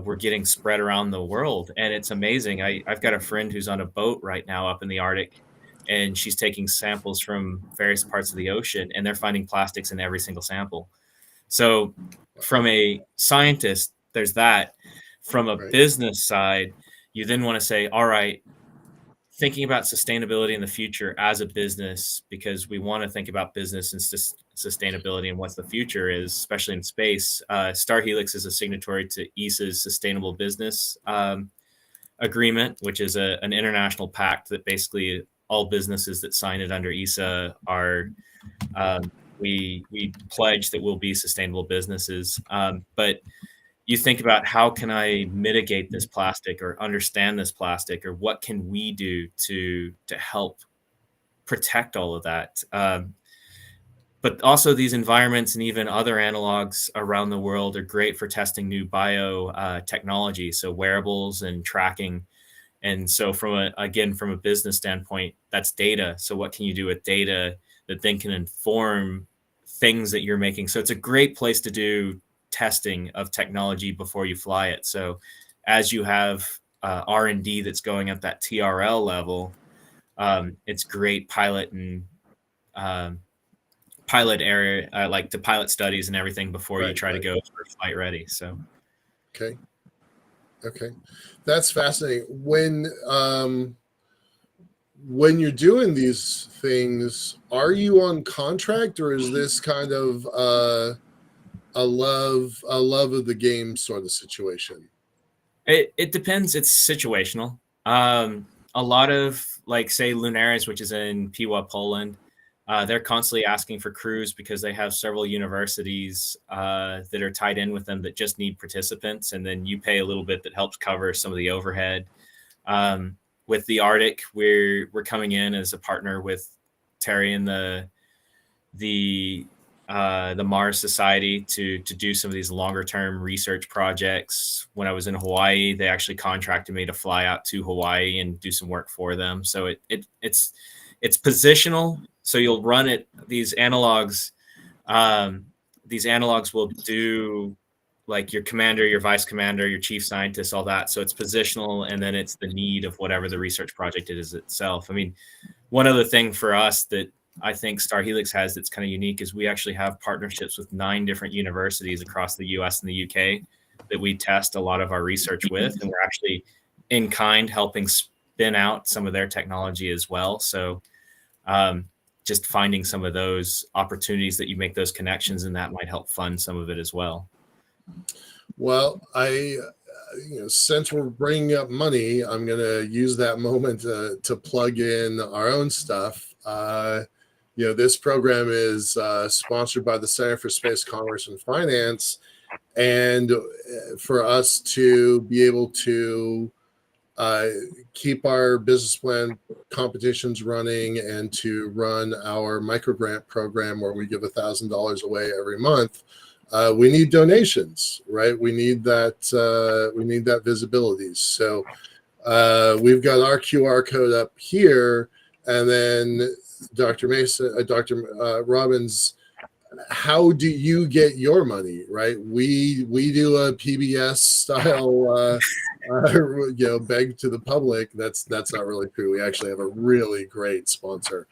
were getting spread around the world. And it's amazing. I've got a friend who's on a boat right now up in the Arctic, and she's taking samples from various parts of the ocean, and they're finding plastics in every single sample. So from a scientist, there's that. From a business side, you then want to say, all right, thinking about sustainability in the future as a business, because we want to think about business and sustainability and what the future is, especially in space. Star Helix is a signatory to ESA's Sustainable Business Agreement, which is an international pact that basically all businesses that sign it under ESA are, we pledge that we'll be sustainable businesses. But you think about, how can I mitigate this plastic or understand this plastic, or what can we do to help protect all of that? But also these environments and even other analogs around the world are great for testing new technology, so wearables and tracking. And so from a business standpoint, that's data. So what can you do with data that then can inform things that you're making? So it's a great place to do testing of technology before you fly it. So as you have R&D that's going at that TRL level, it's great pilot area, like the pilot studies and everything before you try to go for flight ready. So okay, that's fascinating. When you're doing these things, are you on contract, or is this kind of a love of the game sort of situation? It depends. It's situational. A lot of, like, say, Lunaris, which is in Piła, Poland, they're constantly asking for crews because they have several universities that are tied in with them that just need participants, and then you pay a little bit that helps cover some of the overhead. With the Arctic, we're coming in as a partner with Terry and the Mars Society to do some of these longer term research projects. When I was in Hawaii, they actually contracted me to fly out to Hawaii and do some work for them. So it's positional. So you'll run these analogs these analogs will do like your commander, your vice commander, your chief scientist, all that. So it's positional, and then it's the need of whatever the research project is itself. I mean, one other thing for us that I think Star Helix has that's kind of unique is we actually have partnerships with 9 different universities across the US and the UK that we test a lot of our research with, and we're actually in kind helping spin out some of their technology as well. So just finding some of those opportunities that you make those connections, and that might help fund some of it as well. Well, since we're bringing up money, I'm going to use that moment to plug in our own stuff. This program is sponsored by the Center for Space Commerce and Finance, and for us to be able to keep our business plan competitions running and to run our microgrant program where we give $1,000 away every month, we need donations, right? We need that visibility. So we've got our QR code up here, and then Dr. Robbins, how do you get your money, right? We do a PBS style, beg to the public. That's not really true. We actually have a really great sponsor.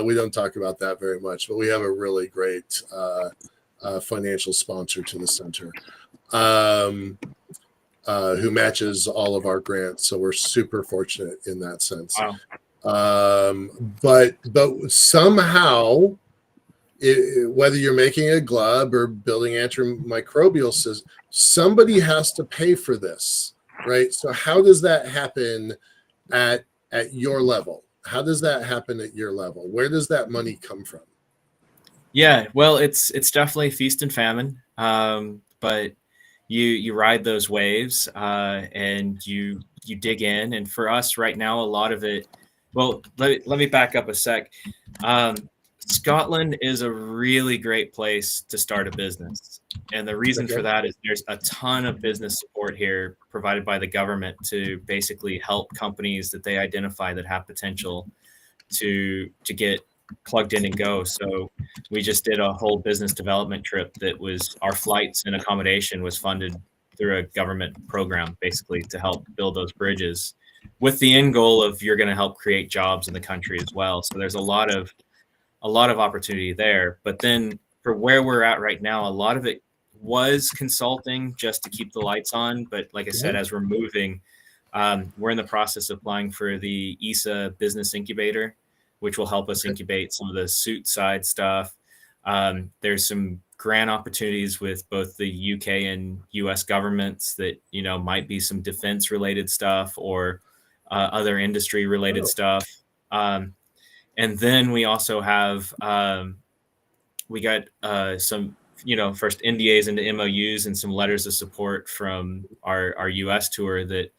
We don't talk about that very much, but we have a really great financial sponsor to the center who matches all of our grants. So we're super fortunate in that sense. Wow. But somehow, whether you're making a glove or building antimicrobial systems, somebody has to pay for this, right? So how does that happen at your level? How does that happen at your level? Where does that money come from? Yeah, well, it's definitely feast and famine, but you ride those waves and you dig in. And for us right now, a lot of it. Well, let me back up a sec. Scotland is a really great place to start a business. And the reason for that is there's a ton of business support here provided by the government to basically help companies that they identify that have potential to get plugged in and go. So we just did a whole business development trip that was our flights and accommodation was funded through a government program, basically to help build those bridges with the end goal of you're going to help create jobs in the country as well. So there's a lot of opportunity there. But then for where we're at right now, a lot of it was consulting just to keep the lights on. But like I said, as we're moving, we're in the process of applying for the ESA business incubator, which will help us incubate some of the suit side stuff. There's some grant opportunities with both the UK and US governments that, might be some defense related stuff or other industry related stuff. And then we also have, we got some, first NDAs into MOUs and some letters of support from our US tour that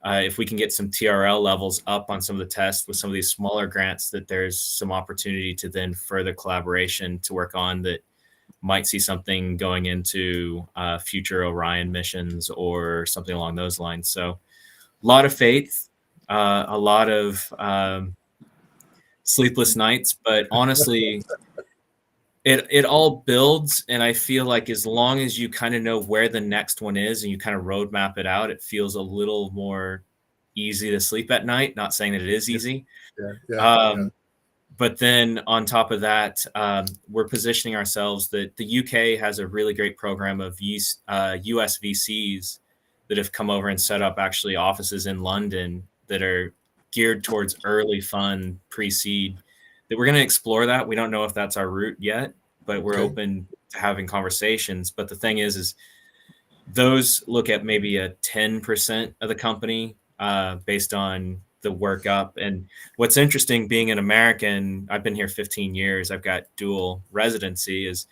if we can get some TRL levels up on some of the tests with some of these smaller grants, that there's some opportunity to then further collaboration to work on that might see something going into future Orion missions or something along those lines. So a lot of faith, a lot of sleepless nights, but honestly, it all builds. And I feel like as long as you kind of know where the next one is and you kind of roadmap it out, it feels a little more easy to sleep at night. Not saying that it is easy. But then on top of that, we're positioning ourselves that the UK has a really great program of US VCs that have come over and set up actually offices in London that are geared towards early fund pre-seed. That we're going to explore that. We don't know if that's our route yet, but we're open to having conversations. But the thing is those look at maybe a 10% of the company based on the work up. And what's interesting being an American, I've been here 15 years. I've got dual residency is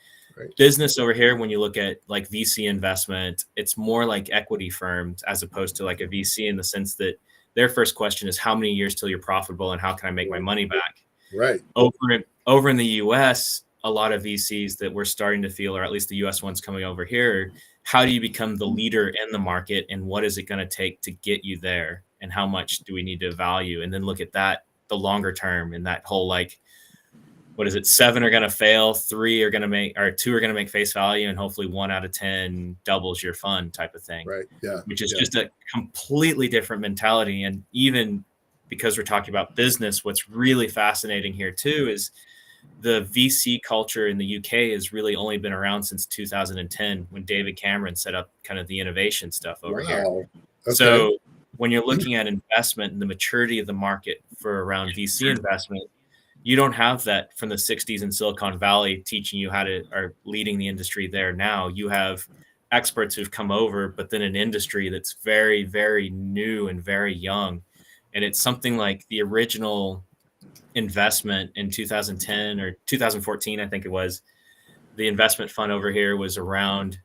business over here. When you look at like VC investment, it's more like equity firms as opposed to like a VC in the sense that their first question is how many years till you're profitable and how can I make my money back? Right. Over in the US, a lot of VCs that we're starting to feel, or at least the US ones coming over here, how do you become the leader in the market and what is it going to take to get you there? And how much do we need to value? And then look at that, the longer term and that whole like what is it? 7 are going to fail, 3 are going to make, or 2 are going to make face value, and hopefully 1 out of 10 doubles your fund type of thing. Right. Yeah. Which is yeah. just a completely different mentality. And even because we're talking about business, what's really fascinating here too is the VC culture in the UK has really only been around since 2010 when David Cameron set up kind of the innovation stuff over here. Okay. So when you're looking at investment and the maturity of the market for around VC investment, you don't have that from the 60s in Silicon Valley teaching you how to, or leading the industry there now. You have experts who've come over, but then an industry that's very, very new and very young. And it's something like the original investment in 2010 or 2014, I think it was, the investment fund over here was around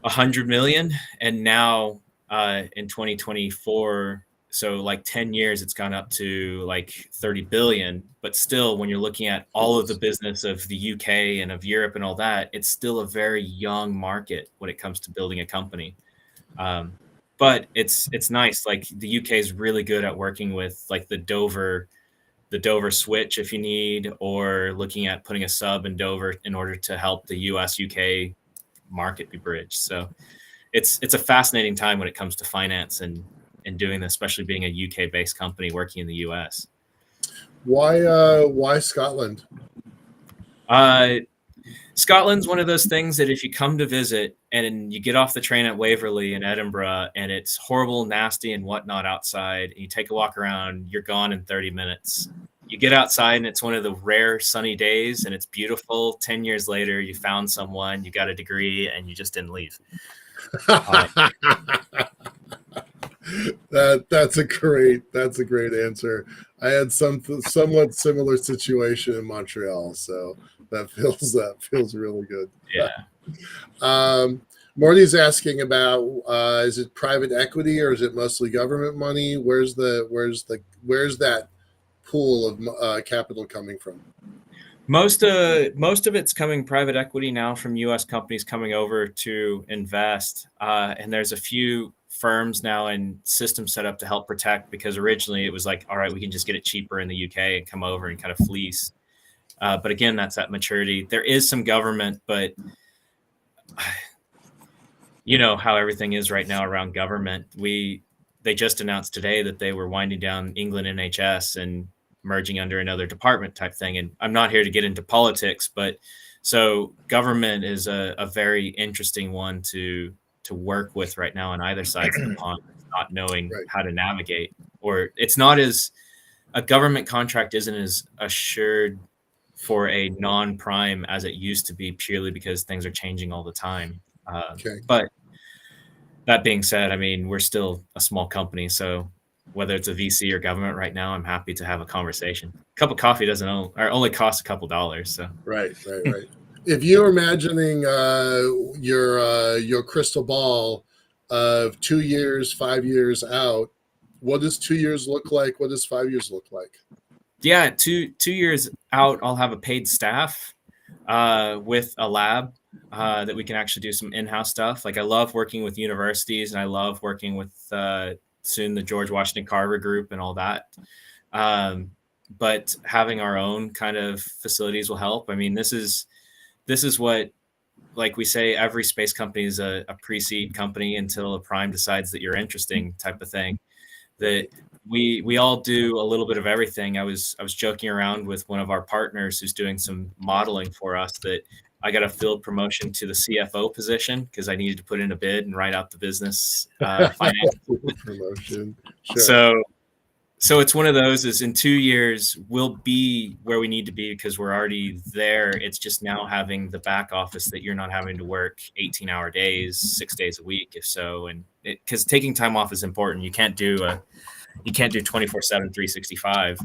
100 million. And now in 2024, so like 10 years, it's gone up to like 30 billion. But still, when you're looking at all of the business of the UK and of Europe and all that, it's still a very young market when it comes to building a company. But it's nice. Like the UK is really good at working with like the Dover switch if you need, or looking at putting a sub in Dover in order to help the US UK market be bridged. So it's a fascinating time when it comes to finance and doing this, especially being a UK based company working in the US. Why Scotland? Scotland's one of those things that if you come to visit and you get off the train at Waverley in Edinburgh and it's horrible, nasty and whatnot outside, and you take a walk around, you're gone in 30 minutes. You get outside and it's one of the rare sunny days and it's beautiful. 10 years later, you found someone, you got a degree, and you just didn't leave. That's a great answer. I had somewhat similar situation in Montreal, so that feels really good. Yeah. Morty's asking about is it private equity or is it mostly government money? Where's that pool of capital coming from? Most of it's coming private equity now from U.S. companies coming over to invest, and there's a few firms now and systems set up to help protect, because originally it was like, all right, we can just get it cheaper in the UK and come over and kind of fleece. But again, that's that maturity. There is some government, but you know how everything is right now around government. They just announced today that they were winding down England NHS and merging under another department type thing. And I'm not here to get into politics, but so government is a very interesting one to work with right now on either sides of the pond, not knowing how to navigate, or it's not as a government contract isn't as assured for a non-prime as it used to be, purely because things are changing all the time. But that being said, I mean, we're still a small company, so whether it's a VC or government right now, I'm happy to have a conversation. A cup of coffee doesn't only cost a couple dollars. So right. If you're imagining your crystal ball of 2 years, 5 years out, what does 2 years look like? What does 5 years look like? Yeah, 2 years out, I'll have a paid staff with a lab that we can actually do some in-house stuff. Like I love working with universities, and I love working with soon the George Washington Carver Group and all that. But having our own kind of facilities will help. I mean, this is what, like we say, every space company is a pre-seed company until a prime decides that you're interesting type of thing. That we all do a little bit of everything. I was joking around with one of our partners who's doing some modeling for us that I got a field promotion to the CFO position because I needed to put in a bid and write out the business finance promotion. Sure. So it's one of those, is in 2 years, we'll be where we need to be because we're already there. It's just now having the back office that you're not having to work 18-hour days, 6 days a week, if so. And because taking time off is important. You can't do 24/7, 365.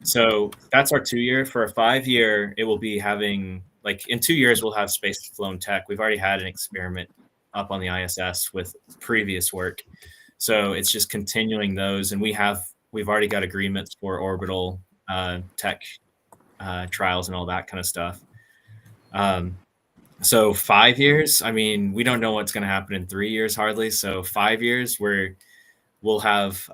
So that's our 2 year. For a 5 year, it will be having, like, in 2 years, we'll have space flown tech. We've already had an experiment up on the ISS with previous work. So it's just continuing those. And we've already got agreements for orbital tech trials and all that kind of stuff. So 5 years, I mean, we don't know what's going to happen in 3 years hardly. So 5 years, we'll have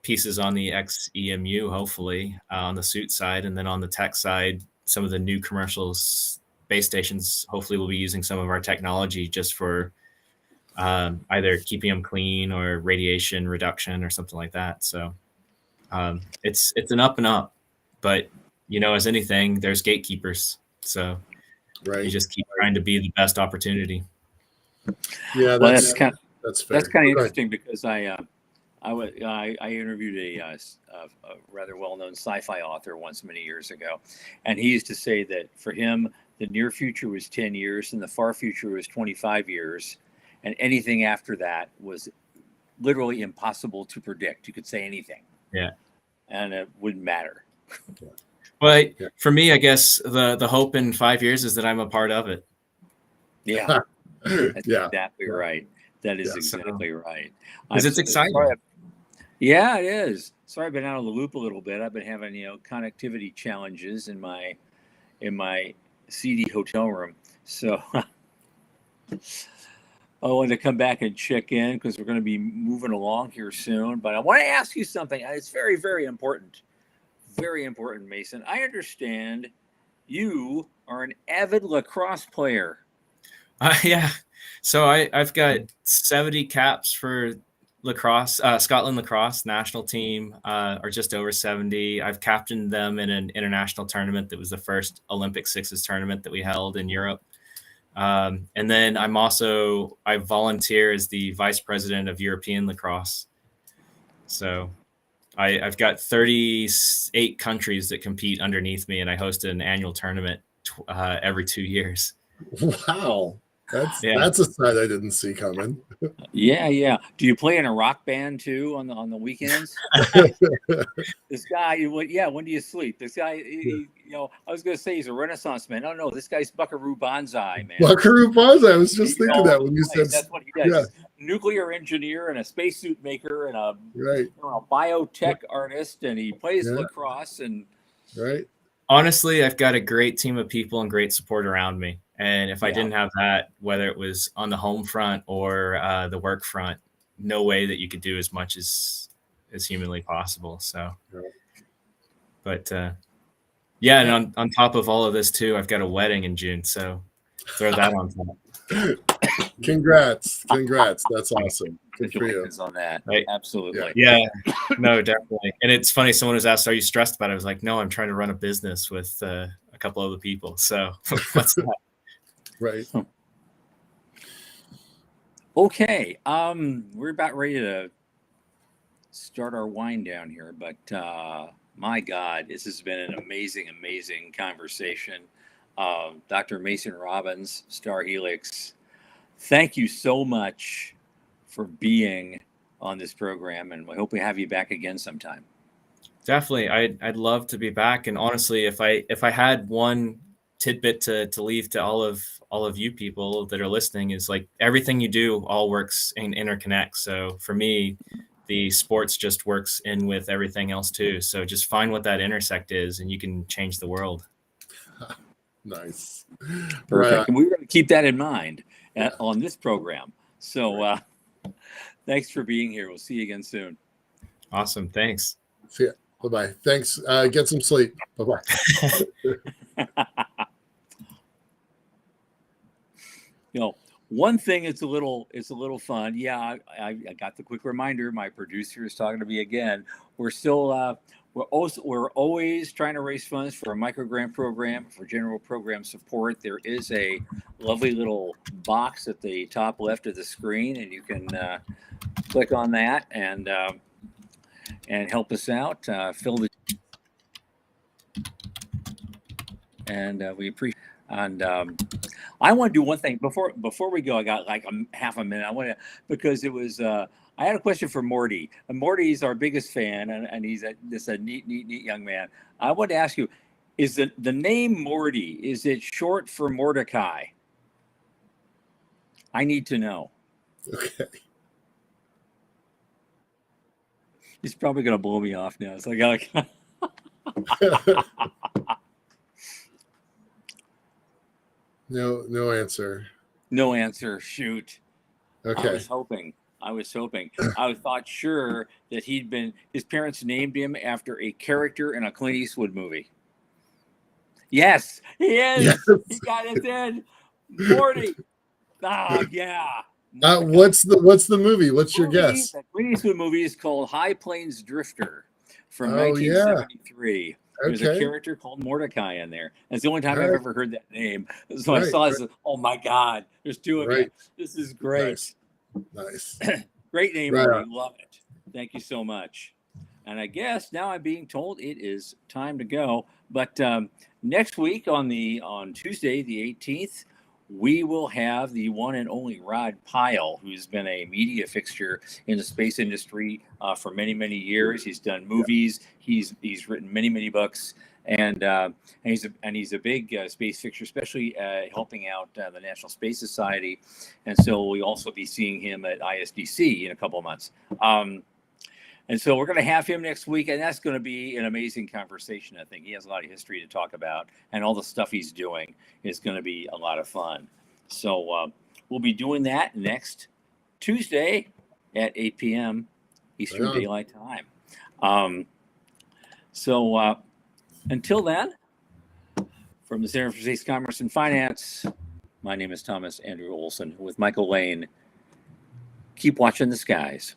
pieces on the XEMU, hopefully, on the suit side. And then on the tech side, some of the new commercials base stations hopefully will be using some of our technology just for either keeping them clean or radiation reduction or something like that. So it's an up and up, but as anything, there's gatekeepers. So you just keep trying to be the best opportunity. Yeah, Well, that's fair. That's kind of interesting because I interviewed a rather well-known sci-fi author once many years ago, and he used to say that for him, the near future was 10 years and the far future was 25 years, and anything after that was literally impossible to predict. You could say anything. Yeah. And it wouldn't matter. Well, for me, I guess the hope in 5 years is that I'm a part of it. Yeah. That's exactly right. That is exactly right. Because it's exciting. Yeah, it is. Sorry, I've been out of the loop a little bit. I've been having, connectivity challenges in my seedy hotel room. So I wanted to come back and check in because we're going to be moving along here soon. But I want to ask you something. It's very, very important. Very important, Mason. I understand you are an avid lacrosse player. Yeah. So I've got 70 caps for lacrosse, Scotland lacrosse national team, or just over 70. I've captained them in an international tournament that was the first Olympic Sixes tournament that we held in Europe. And then I volunteer as the vice president of European lacrosse. So I've got 38 countries that compete underneath me, and I host an annual tournament every 2 years. Wow. That's a side I didn't see coming. Yeah. Do you play in a rock band too on the weekends? This guy, when do you sleep? This guy, I was going to say he's a Renaissance man. No, this guy's Buckaroo Banzai, man. Buckaroo Banzai. I was just thinking that when you said that's what he does. Yeah. He's a nuclear engineer and a spacesuit maker and a biotech artist, and he plays lacrosse and Honestly, I've got a great team of people and great support around me. And if I didn't have that, whether it was on the home front or the work front, no way that you could do as much as humanly possible. So, but and on top of all of this too, I've got a wedding in June. So throw that on top. Congrats. That's awesome. Good for you. On that. Right. Absolutely. Yeah, no, definitely. And it's funny. Someone was asked, "Are you stressed about it?" I was like, "No, I'm trying to run a business with a couple other people." So what's that? Right. Okay. We're about ready to start our wind down here, but my God, this has been an amazing conversation. Dr. Mason Robbins, Star Helix, thank you so much for being on this program, and we hope we have you back again sometime. Definitely. I'd love to be back. And honestly, if I had one tidbit to leave to all of you people that are listening, is like everything you do all works and interconnects. So for me, the sports just works in with everything else too. So just find what that intersect is and you can change the world. Nice. Perfect. And we're going to keep that in mind on this program. So thanks for being here. We'll see you again soon. Awesome. Thanks. See ya. Bye-bye. Thanks. Get some sleep. Bye-bye. One thing, it's a little fun. Yeah, I got the quick reminder. My producer is talking to me again. We're still we're always trying to raise funds for a micro grant program for general program support. There is a lovely little box at the top left of the screen, and you can click on that and help us out. Fill the and we appreciate. And I want to do one thing before we go. I got like half a minute. I want to, because it was I had a question for Morty. And Morty's our biggest fan, and he's a neat young man. I want to ask you: is the name Morty, is it short for Mordecai? I need to know. Okay. He's probably gonna blow me off now. It's like No answer. No answer. Shoot. Okay. I was hoping. I was hoping. I thought sure that his parents named him after a character in a Clint Eastwood movie. Yes, he is. Yes. He got it then. Morty. Oh, yeah. What's the movie? What's your guess? The Clint Eastwood movie is called High Plains Drifter from Oh, yeah. 1973. There's a Okay. character called Mordecai in there. That's the only time I've Right. ever heard that name. So I Right, saw this. Oh my God, there's two of you. Right. This is great. Nice. Great name, Right Morty. on. Love it. Thank you so much. And I guess now I'm being told it is time to go. But next week on Tuesday, the 18th, we will have the one and only Rod Pyle, who's been a media fixture in the space industry for many, many years. He's done movies. He's written many, many books, and he's a big space fixture, especially helping out the National Space Society. And so we'll also be seeing him at ISDC in a couple of months. And so we're going to have him next week, and that's going to be an amazing conversation. I think he has a lot of history to talk about, and all the stuff he's doing is going to be a lot of fun. So we'll be doing that next Tuesday at 8 p.m. Eastern Daylight Time. So until then, from the Center for Space Commerce and Finance, my name is Thomas Andrew Olson with Michael Lane. Keep watching the skies.